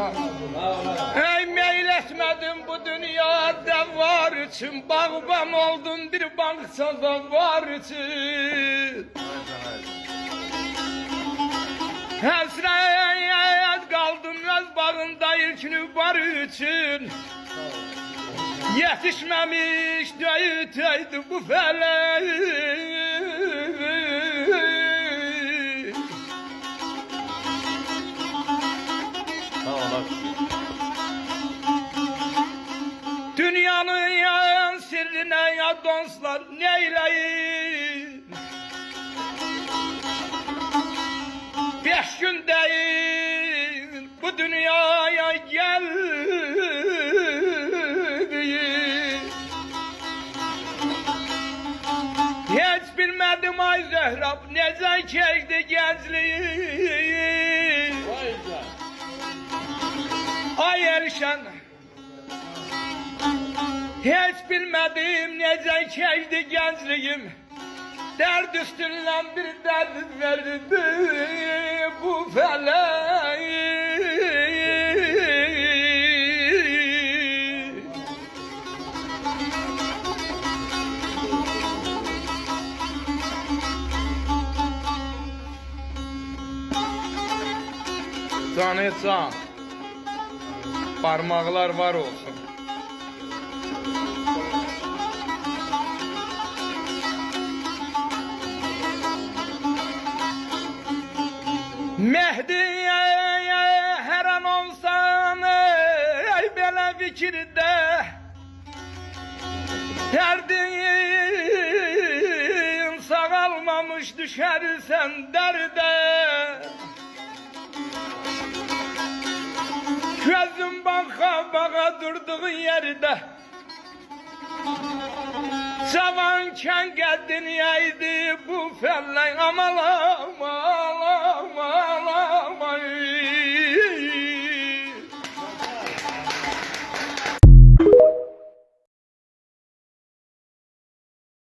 Ey meyletmedim bu dünyada var için, bağban oldun bir baksana var için. Hasret kaldım öz bağında ilkini var için. Yetişmemiş döyüteydi bu felek. Dünyanın sirrine ya dostlar neyleyin? 5 gün değil bu dünyaya geldi. Hiç bilmedim ay Zehrab nece çekti gençliği. Ay Erşen hiç bilmedim nece çekti gençliğim. Dert üstünden bir dert verdi bu felek. Tanıysan parmaklar var olsun. Mehdi'ye her an olsan ey böyle fikirde, derdin sağalmamış düşersen derde. Gözüm baka baka durduğun yerde, cavanken geldin yaydı bu felek amalar.